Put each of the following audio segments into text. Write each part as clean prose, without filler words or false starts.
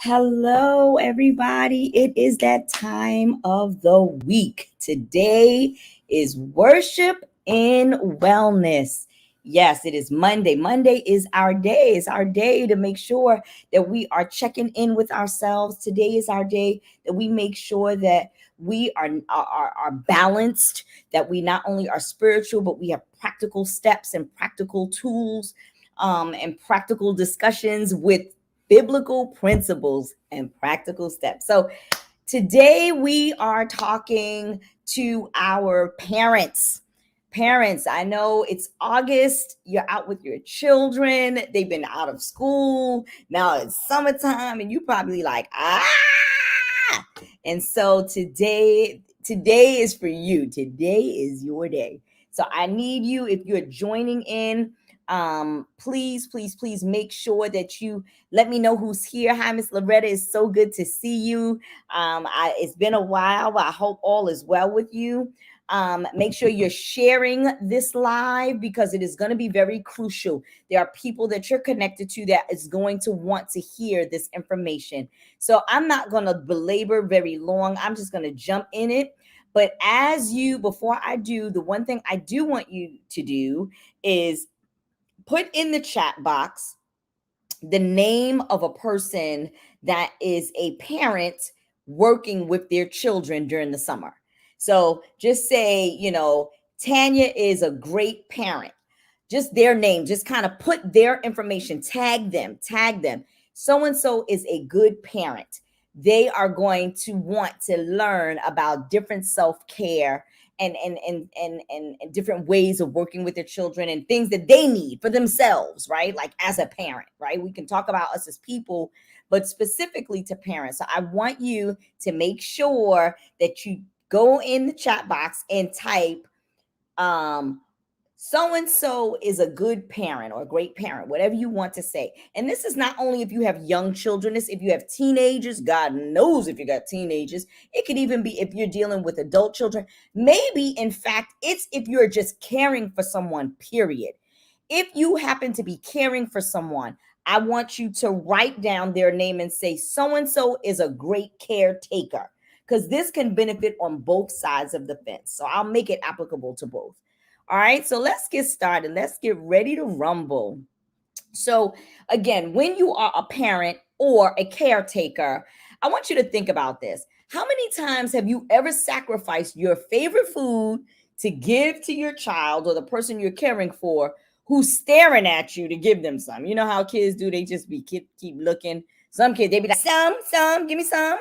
Hello, everybody. It is that time of the week. Today is worship in wellness. Yes, it is Monday. Monday is our day. It's our day to make sure that we are checking in with ourselves. Today is our day that we make sure that we are balanced, that we not only are spiritual, but we have practical steps and practical tools and practical discussions with biblical principles and practical steps. So today we are talking to our parents. Parents, I know it's August, you're out with your children, they've been out of school, now it's summertime, and you probably like, And so today is for you. Today is your day. So I need you, if you're joining in, please make sure that you let me know who's here. Hi, Miss Loretta. It's so good to see you. It's been a while, but I hope all is well with you. Make sure you're sharing this live because it is going to be very crucial. There are people that you're connected to that is going to want to hear this information. So I'm not going to belabor very long. I'm just going to jump in it. But before I do, the one thing I do want you to do is put in the chat box the name of a person that is a parent working with their children during the summer. So just say, Tanya is a great parent. Just their name, just kind of put their information, tag them. So and so is a good parent. They are going to want to learn about different self-care and different ways of working with their children and things that they need for themselves, right? Like as a parent, right? We can talk about us as people, but specifically to parents. So I want you to make sure that you go in the chat box and type so and so is a good parent or a great parent, whatever you want to say. And this is not only if you have young children, this if you have teenagers, God knows if you got teenagers. It could even be if you're dealing with adult children. Maybe, in fact, it's if you're just caring for someone, period. If you happen to be caring for someone, I want you to write down their name and say, so and so is a great caretaker, because this can benefit on both sides of the fence. So I'll make it applicable to both. All right, so let's get started. Let's get ready to rumble. So, again, when you are a parent or a caretaker, I want you to think about this. How many times have you ever sacrificed your favorite food to give to your child or the person you're caring for who's staring at you to give them some? You know how kids do, they just keep looking. Some kids, they be like, some, give me some.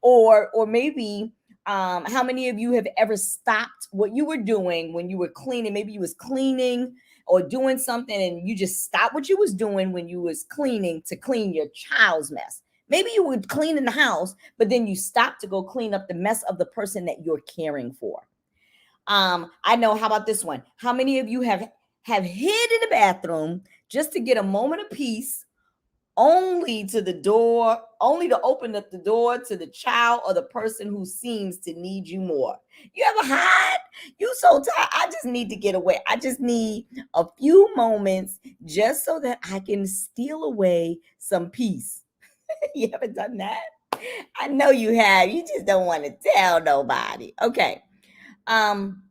or maybe how many of you have ever stopped what you were doing when you were cleaning? Maybe you was cleaning or doing something and you just stopped what you was doing when you was cleaning to clean your child's mess. Maybe you would clean in the house, but then you stopped to go clean up the mess of the person that you're caring for. I know. How about this one? How many of you have hid in the bathroom just to get a moment of peace, only to open up the door to the child or the person who seems to need you more? You ever hide? You so tired. I just need to get away. I just need a few moments just so that I can steal away some peace. You ever done that? I know you have. You just don't want to tell nobody. Okay. Um,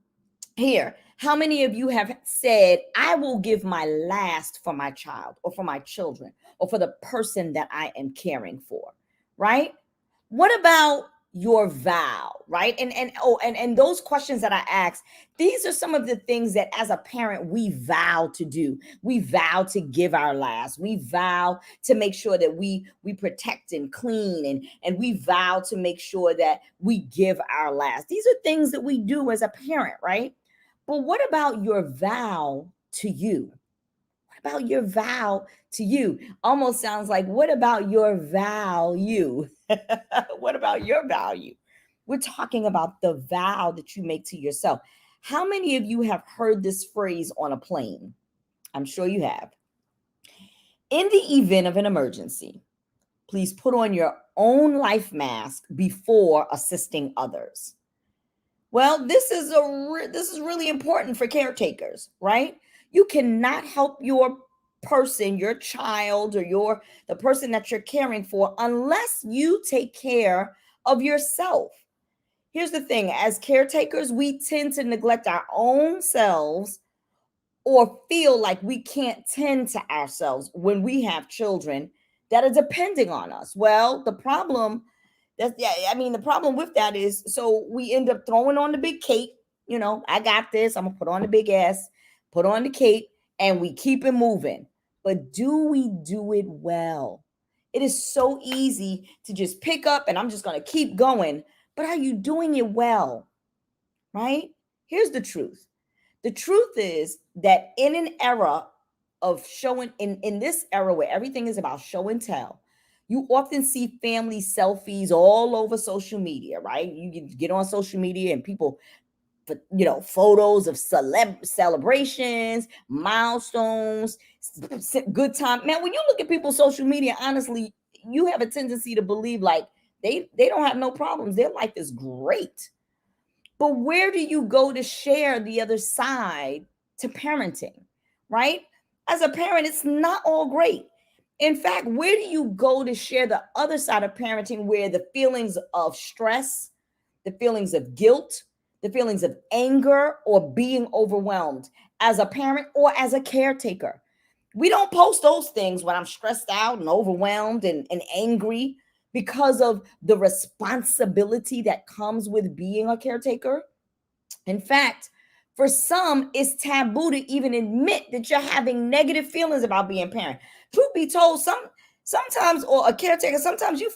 Here, how many of you have said, I will give my last for my child or for my children or for the person that I am caring for, right? What about your vow, right? And those questions that I asked, these are some of the things that as a parent we vow to do. We vow to give our last. We vow to make sure that we protect and clean, and we vow to make sure that we give our last. These are things that we do as a parent, right? But what about your vow to you? What about your vow to you? Almost sounds like, what about your value? What about your value? We're talking about the vow that you make to yourself. How many of you have heard this phrase on a plane? I'm sure you have. In the event of an emergency, please put on your own life mask before assisting others. Well, this is really important for caretakers, right? You cannot help your person, your child, or the person that you're caring for, unless you take care of yourself. Here's the thing, as caretakers, we tend to neglect our own selves or feel like we can't tend to ourselves when we have children that are depending on us. Well, the problem the problem with that is, so we end up throwing on the big cape. I got this. I'm gonna put on the big ass, put on the cape, and we keep it moving. But do we do it well? It is so easy to just pick up and I'm just gonna keep going. But are you doing it well? Right? Here's the truth. The truth is that in an era of showing, in this era where everything is about show and tell, you often see family selfies all over social media, right? You can get on social media and people, photos of celebrations, milestones, good time. Man, when you look at people's social media, honestly, you have a tendency to believe like they don't have no problems. Their life is great. But where do you go to share the other side to parenting, right? As a parent, it's not all great. In fact, where do you go to share the other side of parenting where the feelings of stress, the feelings of guilt, the feelings of anger, or being overwhelmed as a parent or as a caretaker? We don't post those things when I'm stressed out and overwhelmed and angry because of the responsibility that comes with being a caretaker. In fact, for some, it's taboo to even admit that you're having negative feelings about being a parent. Truth be told, sometimes, or a caretaker, sometimes you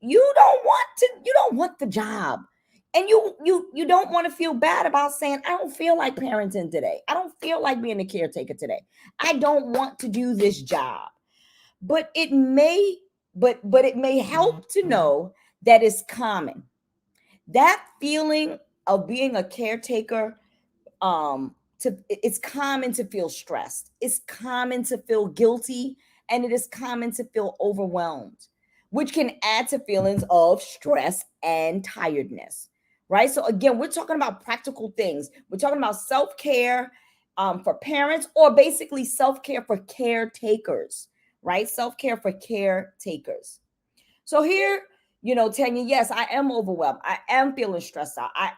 don't want the job. And you don't want to feel bad about saying, I don't feel like parenting today. I don't feel like being a caretaker today. I don't want to do this job. But it may help to know that it's common. That feeling of being a caretaker, it's common to feel stressed. It's common to feel guilty, and it is common to feel overwhelmed, which can add to feelings of stress and tiredness. Right? So again, we're talking about practical things. We're talking about self-care for parents, or basically self-care for caretakers, right? Self-care for caretakers. So here, Tanya, yes, I am overwhelmed. I am feeling stressed out. I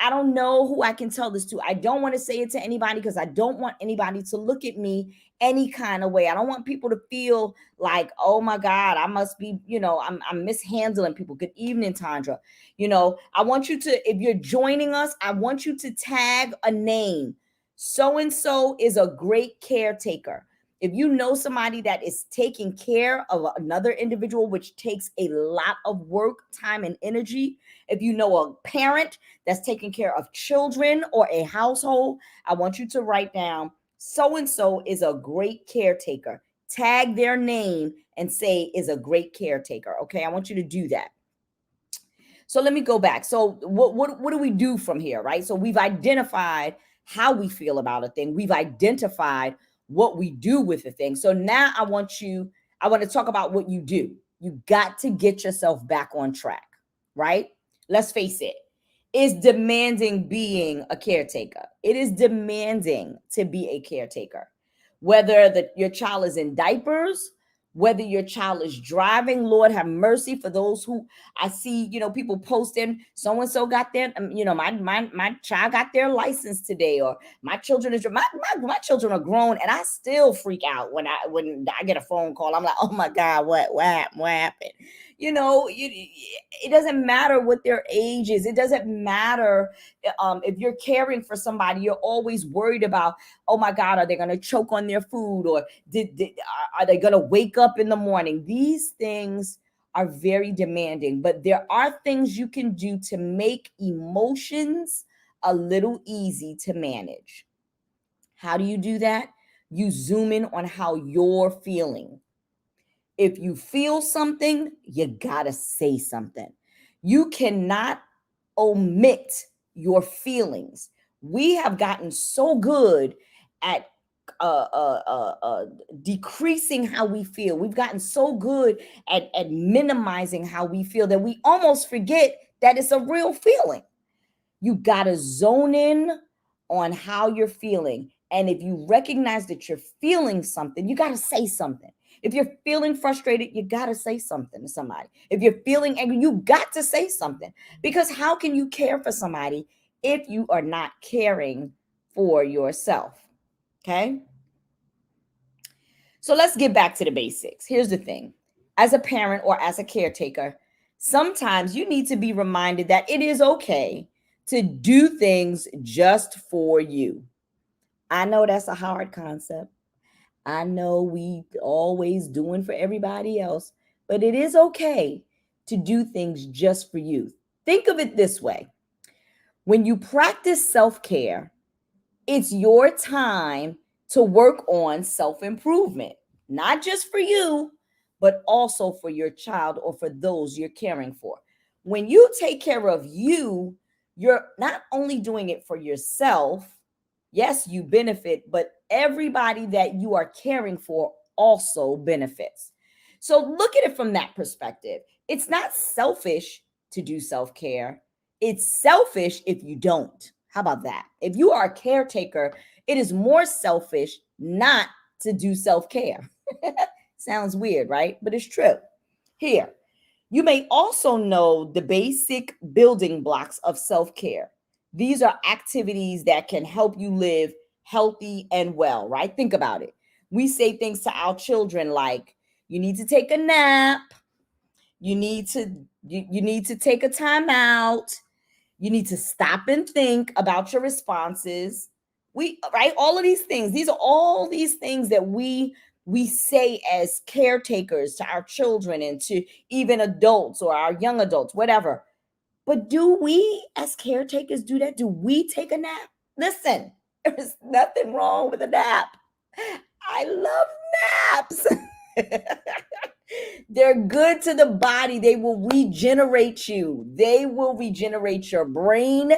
don't know who I can tell this to. I don't want to say it to anybody because I don't want anybody to look at me any kind of way. I don't want people to feel like, oh my God, I must be, I'm mishandling people. Good evening, Tandra. I want you to, if you're joining us, I want you to tag a name. So and so is a great caretaker. If you know somebody that is taking care of another individual, which takes a lot of work, time, and energy, if you know a parent that's taking care of children or a household, I want you to write down, so and so is a great caretaker. Tag their name and say is a great caretaker. Okay, I want you to do that. So let me go back. So what do we do from here, right? So we've identified how we feel about a thing. We've identified what we do with the thing. So now I want to talk about what you do. You got to get yourself back on track, right? Let's face it. It's demanding being a caretaker. It is demanding to be a caretaker. Whether your child is in diapers, whether your child is driving, Lord have mercy for those who I see, people posting, so and so got their, my child got their license today, or my children my children are grown, and I still freak out when I get a phone call. I'm like, oh my God, what happened? It doesn't matter what their age is. It doesn't matter if you're caring for somebody. You're always worried about, oh my God, are they going to choke on their food, or are they going to wake up in the morning? These things are very demanding, but there are things you can do to make emotions a little easy to manage. How do you do that? You zoom in on how you're feeling. If you feel something, you gotta say something. You cannot omit your feelings. We have gotten so good at decreasing how we feel. We've gotten so good at minimizing how we feel that we almost forget that it's a real feeling. You got to zone in on how you're feeling And if you recognize that you're feeling something, you got to say something. If you're feeling frustrated, you got to say something to somebody. If you're feeling angry, you got to say something. Because how can you care for somebody if you are not caring for yourself? Okay. So let's get back to the basics. Here's the thing: as a parent or as a caretaker, sometimes you need to be reminded that it is okay to do things just for you. I know that's a hard concept. I know we always doing for everybody else, but it is okay to do things just for you. Think of it this way: when you practice self care, it's your time to work on self improvement, not just for you, but also for your child or for those you're caring for. When you take care of you, you're not only doing it for yourself. Yes, you benefit, but everybody that you are caring for also benefits. So look at it from that perspective. It's not selfish to do self care, it's selfish if you don't. How about that? If you are a caretaker, it is more selfish not to do self care. Sounds weird, right? But it's true. Here, you may also know the basic building blocks of self care. These are activities that can help you live healthy and well, right? Think about it. We say things to our children like, you need to take a nap, you need to take a time out, you need to stop and think about your responses. We right, all of these things. These are all these things that we say as caretakers to our children and to even adults or our young adults, whatever. But do we as caretakers do that? Do we take a nap? Listen, there's nothing wrong with a nap. I love naps. They're good to the body. They will regenerate you. They will regenerate your brain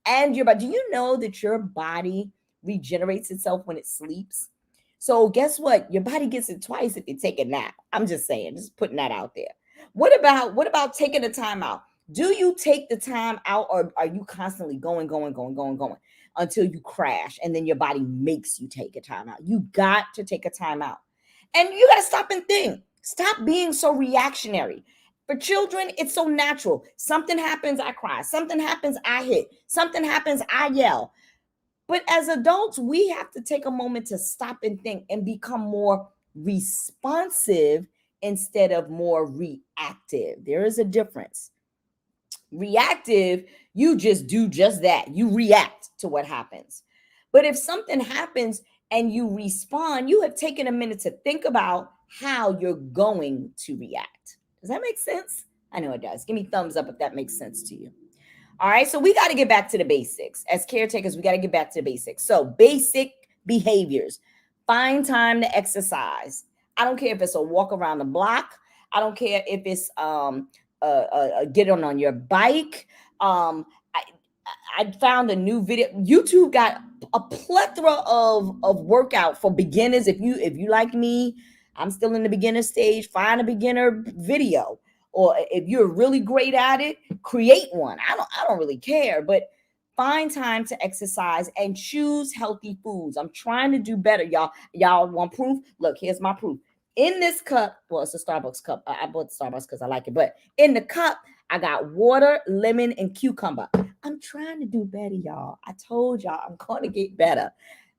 and your body. Do you know that your body regenerates itself when it sleeps? So guess what? Your body gets it twice if you take a nap. I'm just saying, just putting that out there. What about taking the time out? Do you take the time out, or are you constantly going until you crash and then your body makes you take a time out? You got to take a time out. And you got to stop and think. Stop being so reactionary. For children, it's so natural. Something happens, I cry. Something happens, I hit. Something happens, I yell. But as adults, we have to take a moment to stop and think and become more responsive instead of more reactive. There is a difference. Reactive, you just do just that. You react to what happens. But if something happens and you respond, you have taken a minute to think about how you're going to react. Does that make sense? I know it does. Give me thumbs up if that makes sense to you. All right, so we got to get back to the basics. As caretakers, we got to get back to the basics. So, basic behaviors: find time to exercise. I don't care if it's a walk around the block. I don't care if it's get on your bike. I found a new video. YouTube got a plethora of workout for beginners. If you like me, I'm still in the beginner stage. Find a beginner video, or if you're really great at it, create one. I don't really care, but find time to exercise and choose healthy foods. I'm trying to do better, y'all. Y'all want proof? Look, here's my proof. In this cup, well, it's a Starbucks cup. I bought Starbucks because I like it, but in the cup, I got water, lemon, and cucumber. I'm trying to do better, y'all. I told y'all I'm going to get better.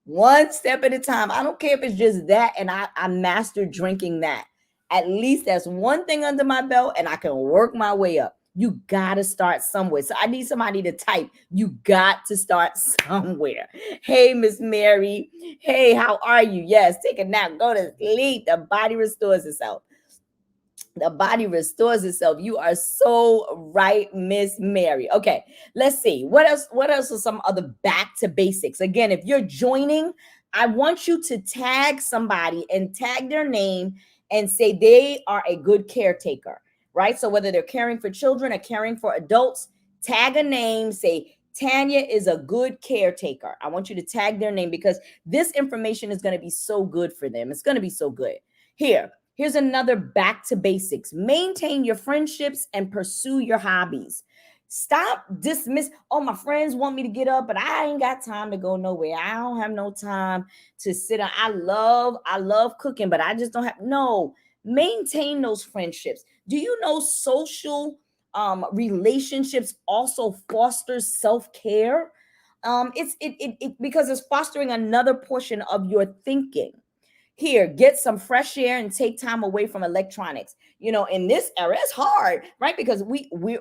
One step at a time. I don't care if it's just that and I mastered drinking that. At least that's one thing under my belt and I can work my way up. You got to start somewhere. So I need somebody to type. You got to start somewhere. Hey, Miss Mary. Hey, how are you? Yes, take a nap. Go to sleep. The body restores itself. The body restores itself. You are so right, Miss Mary. Okay, let's see. What else are some other back to basics? Again, if you're joining, I want you to tag somebody and tag their name and say they are a good caretaker, right? So whether they're caring for children or caring for adults, tag a name, say Tanya is a good caretaker. I want you to tag their name because this information is going to be so good for them. It's going to be so good. Here's another back to basics. Maintain your friendships and pursue your hobbies. Stop dismiss. Oh, my friends want me to get up, but I ain't got time to go nowhere. I don't have no time to sit down. I love cooking, but I just don't have no. Maintain those friendships. Do you know social relationships also fosters self-care? It because it's fostering another portion of your thinking. Here, get some fresh air and take time away from electronics. In this era it's hard, right? Because we're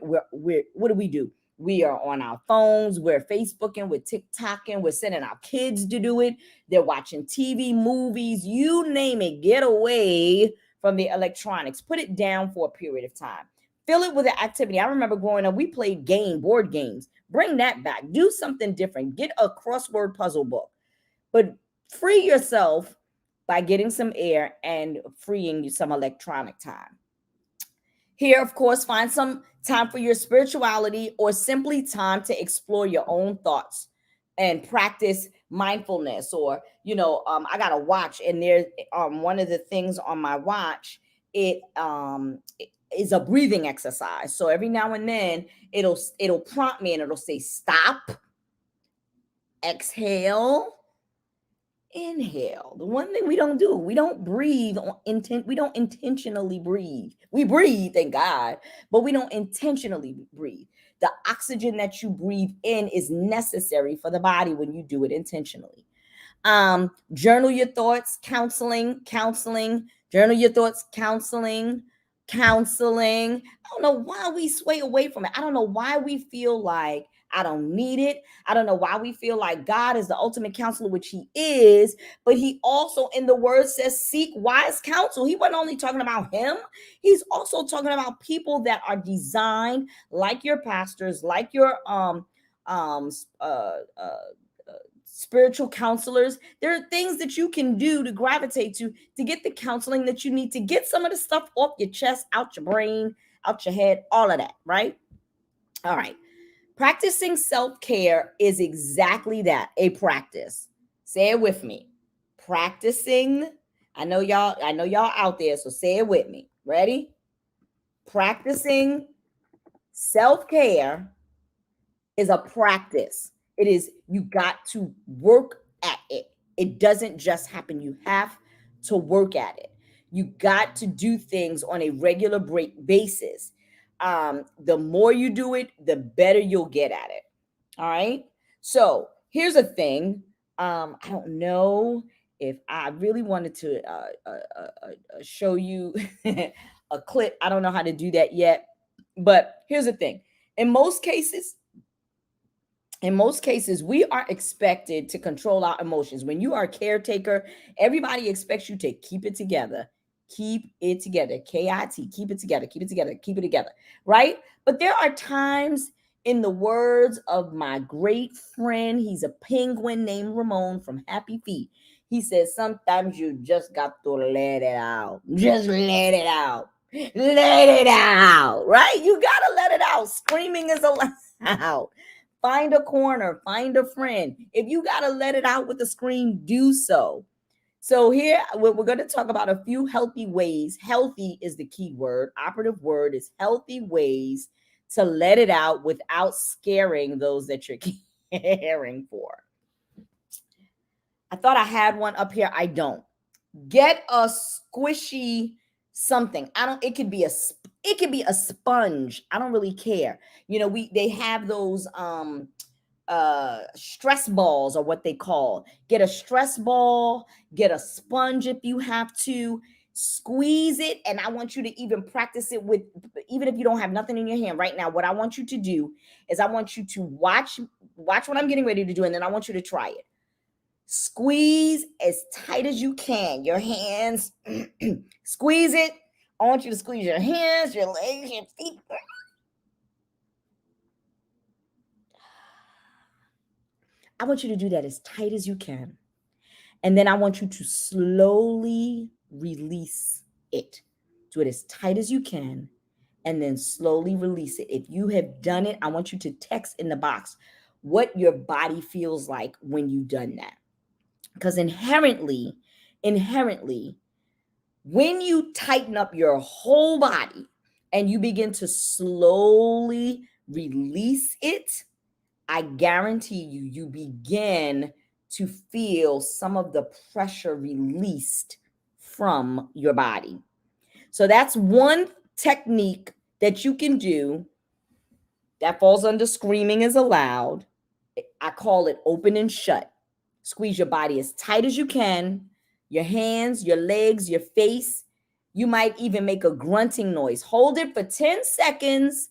what do? We are on our phones, we're Facebooking, we're TikToking, we're sending our kids to do it. They're watching TV, movies, you name it. Get away from the electronics. Put it down for a period of time. Fill it with an activity. I remember growing up, we played board games. Bring that back. Do something different. Get a crossword puzzle book. But free yourself by getting some air and freeing you some electronic time. Here, of course, find some time for your spirituality or simply time to explore your own thoughts and practice mindfulness. Or, I got a watch, and there's one of the things on my watch, it is a breathing exercise. So every now and then it'll prompt me and it'll say stop, exhale, inhale. The one thing we don't do, we don't breathe on intent. We don't intentionally breathe. We breathe, thank God, but we don't intentionally breathe. The oxygen that you breathe in is necessary for the body when you do it intentionally. Journal your thoughts, counseling, journal your thoughts, counseling. I don't know why we sway away from it. I don't know why we feel like I don't need it. I don't know why we feel like God is the ultimate counselor, which he is, but he also in the word says seek wise counsel. He wasn't only talking about him, he's also talking about people that are designed like your pastors, like your um uh, uh spiritual counselors. There are things that you can do to gravitate to get the counseling that you need to get some of the stuff off your chest, out your brain, out your head, all of that, right? All right. Practicing self-care is exactly that, a practice. Say it with me. Practicing, I know y'all out there, so say it with me. Ready? Practicing self-care is a practice. It is, you got to work at it. It doesn't just happen. You have to work at it. You got to do things on a regular basis. The more you do it, the better you'll get at it. All right. So here's a thing. I don't know if I really wanted to show you a clip. I don't know how to do that yet. But here's the thing. In most cases, we are expected to control our emotions. When you are a caretaker, everybody expects you to keep it together. Keep it together. KIT. Keep it together. Keep it together. Keep it together. Right? But there are times, in the words of my great friend, he's a penguin named Ramon from Happy Feet. He says, sometimes you just got to let it out. Just let it out. Let it out. Right? You got to let it out. Screaming is allowed. Find a corner, find a friend. If you got to let it out with a scream, do so. So here we're going to talk about a few healthy ways. Healthy is the key word. Operative word is healthy ways to let it out without scaring those that you're caring for. I thought I had one up here. I don't. Get a squishy something. I don't. It could be a sponge. I don't really care. They have those stress balls, or what they call. Get a stress ball, get a sponge if you have to, squeeze it. And I want you to even practice it with, even if you don't have nothing in your hand right now. What I want you to do is I want you to watch what I'm getting ready to do, and then I want you to try it. Squeeze as tight as you can your hands. Squeeze it. I want you to squeeze your hands, your legs, your feet. I want you to do that as tight as you can. And then I want you to slowly release it. Do it as tight as you can and then slowly release it. If you have done it, I want you to text in the box what your body feels like when you've done that. Because inherently, when you tighten up your whole body and you begin to slowly release it, I guarantee you, you begin to feel some of the pressure released from your body. So that's one technique that you can do that falls under screaming is allowed. I call it open and shut. Squeeze your body as tight as you can, your hands, your legs, your face. You might even make a grunting noise. Hold it for 10 seconds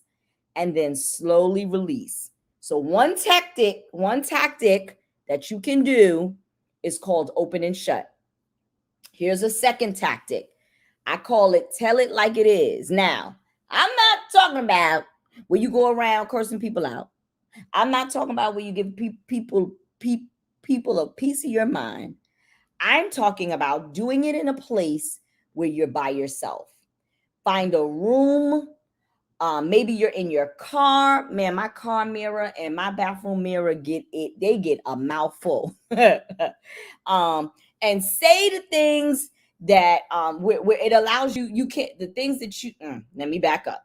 and then slowly release. So one tactic that you can do is called open and shut. Here's a second tactic. I call it tell it like it is. Now, I'm not talking about where you go around cursing people out. I'm not talking about where you give people a piece of your mind. I'm talking about doing it in a place where you're by yourself. Find a room. Maybe you're in your car. Man, my car mirror and my bathroom mirror they get a mouthful. And say the things that where it allows you can't the things that you let me back up.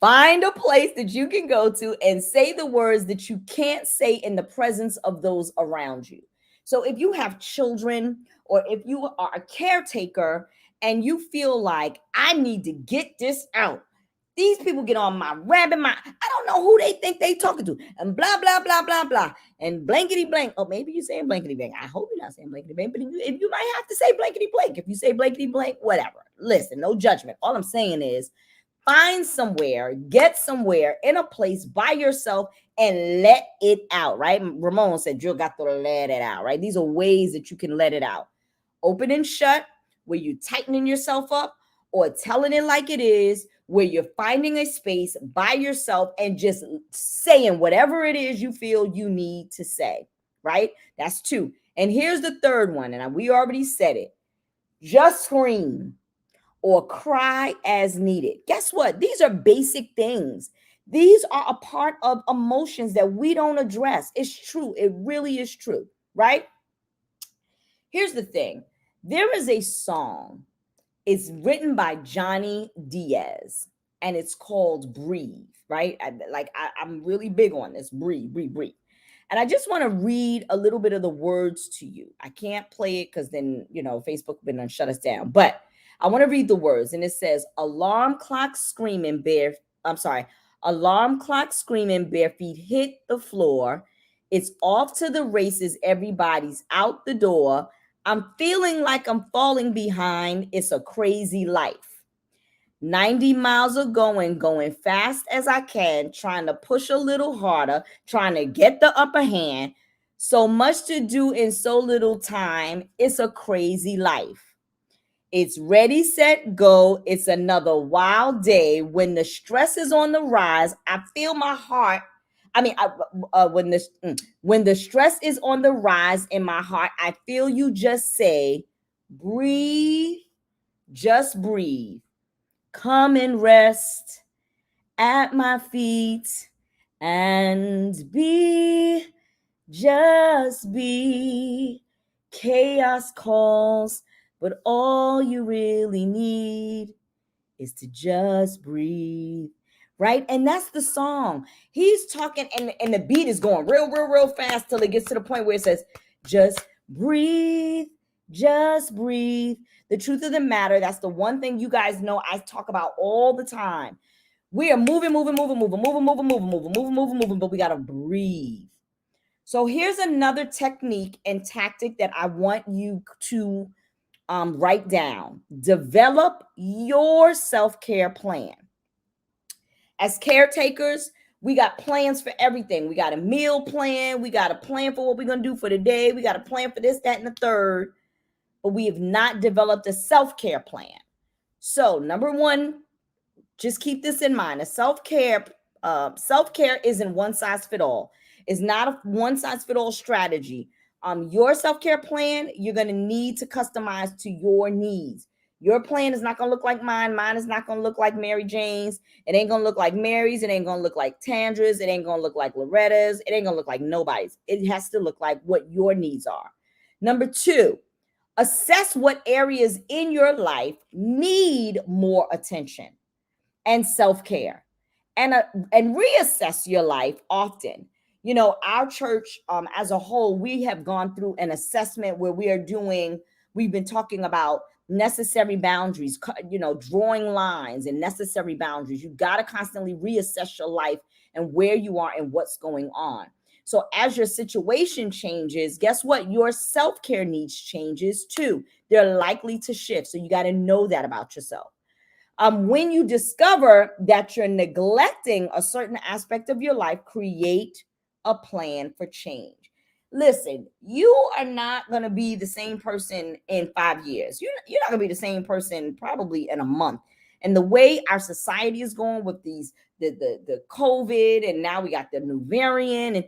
Find a place that you can go to and say the words that you can't say in the presence of those around you. So if you have children or if you are a caretaker and you feel like I need to get this out, these people get on my rabbit mind. I don't know who they think they talking to, and blah blah blah blah blah, and blankety blank. Oh, maybe you're saying blankety blank. I hope you're not saying blankety blank, but if you might have to say blankety blank. If you say blankety blank, whatever. Listen, no judgment. All I'm saying is, find somewhere, get somewhere in a place by yourself and let it out. Right? Ramon said, "You got to let it out." Right? These are ways that you can let it out. Open and shut, where you tightening yourself up, or telling it like it is, where you're finding a space by yourself and just saying whatever it is you feel you need to say, right? That's two. And here's the third one, and we already said it. Just scream or cry as needed. Guess what? These are basic things. These are a part of emotions that we don't address. It's true. It really is true, right? Here's the thing. There is a song. It's written by Johnny Diaz, and it's called Breathe, right? I'm really big on this. Breathe, breathe, breathe. And I just want to read a little bit of the words to you. I can't play it because then, Facebook been done shut us down. But I want to read the words. And it says, alarm clock screaming, bare feet hit the floor. It's off to the races. Everybody's out the door. I'm feeling like I'm falling behind. It's a crazy life. 90 miles of going fast as I can, trying to push a little harder, trying to get the upper hand. So much to do in so little time. It's a crazy life. It's ready, set, go. It's another wild day. When the stress is on the rise, I feel my heart. When the stress is on the rise in my heart, I feel you just say, breathe, just breathe. Come and rest at my feet and just be. Chaos calls, but all you really need is to just breathe. Right? And that's the song. He's talking, and the beat is going real fast till it gets to the point where it says, just breathe, just breathe. The truth of the matter, that's the one thing you guys know I talk about all the time. We are moving, but we got to breathe. So here's another technique and tactic that I want you to write down. Develop your self-care plan. As caretakers, we got plans for everything. We got a meal plan. We got a plan for what we're going to do for the day. We got a plan for this, that, and the third. But we have not developed a self-care plan. So number one, just keep this in mind. A self-care isn't one size fit all. It's not a one size fit all strategy. Your self-care plan, you're going to need to customize to your needs. Your plan is not going to look like mine. Mine is not going to look like Mary Jane's. It ain't going to look like Mary's. It ain't going to look like Tandra's. It ain't going to look like Loretta's. It ain't going to look like nobody's. It has to look like what your needs are. Number two, assess what areas in your life need more attention and self-care. and reassess your life often. You know, our church as a whole, we have gone through an assessment where we've been talking about necessary boundaries, you know, drawing lines and necessary boundaries. You got to constantly reassess your life and where you are and what's going on. So as your situation changes, guess what? Your self-care needs changes too. They're likely to shift. So you got to know that about yourself. When you discover that you're neglecting a certain aspect of your life, create a plan for change. Listen, you are not going to be the same person in 5 years. You're not going to be the same person probably in a month. And the way our society is going with the COVID, and now we got the new variant, and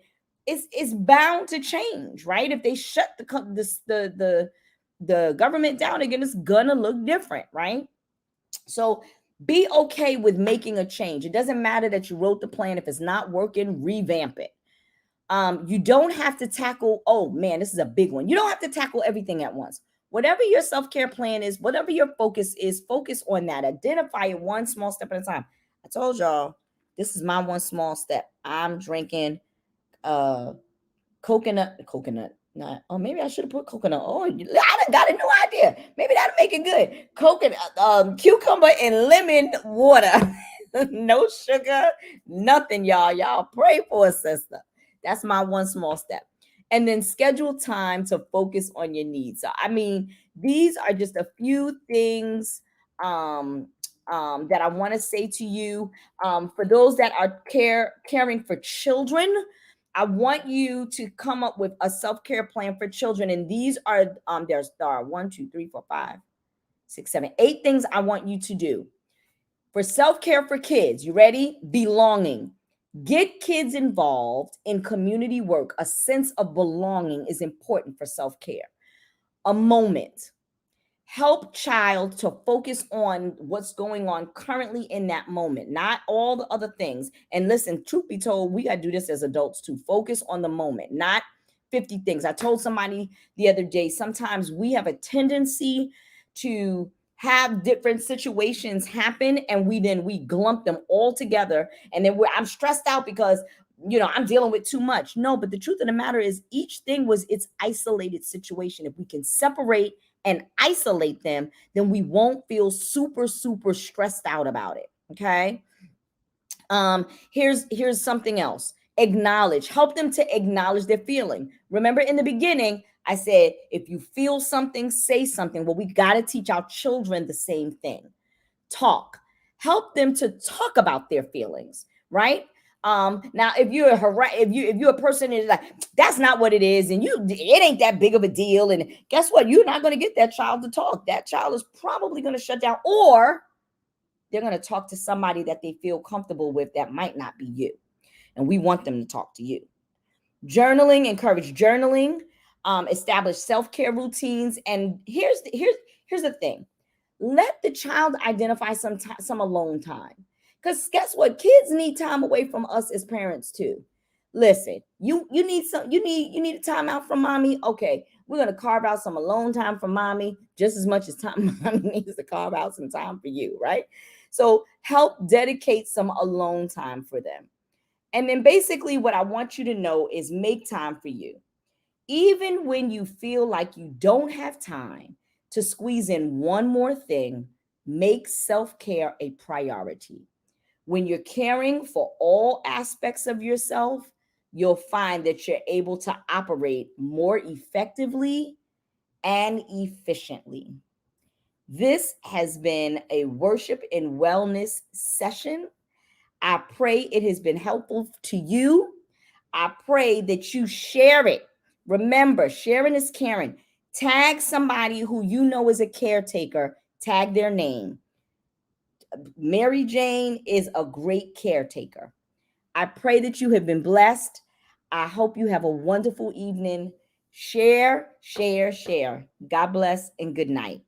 it's bound to change, right? If they shut the government down again, it's gonna look different, right? So be okay with making a change. It doesn't matter that you wrote the plan. If it's not working, revamp it. You don't have to tackle, oh man, this is a big one. You don't have to tackle everything at once. Whatever your self-care plan is, whatever your focus is, focus on that. Identify it one small step at a time. I told y'all, this is my one small step. I'm drinking coconut not, oh, maybe I should have put coconut. Oh, I got a new idea. Maybe that'll make it good. Coconut, cucumber and lemon water. No sugar, nothing, y'all pray for a sister. That's my one small step. And then schedule time to focus on your needs. So I mean, these are just a few things that I want to say to you. For those that are caring for children, I want you to come up with a self-care plan for children. And these are there are 1, 2, 3, 4, 5, 6, 7, 8 things I want you to do. For self-care for kids, you ready? Belonging. Get kids involved in community work. A sense of belonging is important for self-care. A moment. Help child to focus on what's going on currently in that moment, not all the other things. And listen, truth be told, we got to do this as adults to focus on the moment, not 50 things. I told somebody the other day, sometimes we have a tendency to have different situations happen and we glump them all together. And then I'm stressed out because I'm dealing with too much. No, but the truth of the matter is each thing was its isolated situation. If we can separate and isolate them, then we won't feel super, super stressed out about it. Okay. Here's something else. Acknowledge. Help them to acknowledge their feeling. Remember in the beginning, I said, if you feel something, say something. Well, we got to teach our children the same thing. Talk. Help them to talk about their feelings, right? Now if you're a person that's like, that's not what it is, and it ain't that big of a deal, and guess what, you're not going to get that child to talk. That child is probably going to shut down, or they're going to talk to somebody that they feel comfortable with that might not be you, and we want them to talk to you. Journaling. Encourage journaling. Establish self-care routines. And here's the thing. Let the child identify some alone time. Because guess what? Kids need time away from us as parents too. Listen, you need a time out from mommy. Okay, we're gonna carve out some alone time for mommy just as much as time mommy needs to carve out some time for you, right? So help dedicate some alone time for them. And then basically what I want you to know is make time for you. Even when you feel like you don't have time to squeeze in one more thing, make self-care a priority. When you're caring for all aspects of yourself, you'll find that you're able to operate more effectively and efficiently. This has been a worship and wellness session. I pray it has been helpful to you. I pray that you share it. Remember, sharing is caring. Tag somebody who you know is a caretaker. Tag their name. Mary Jane is a great caretaker. I pray that you have been blessed. I hope you have a wonderful evening. Share, share, share. God bless and good night.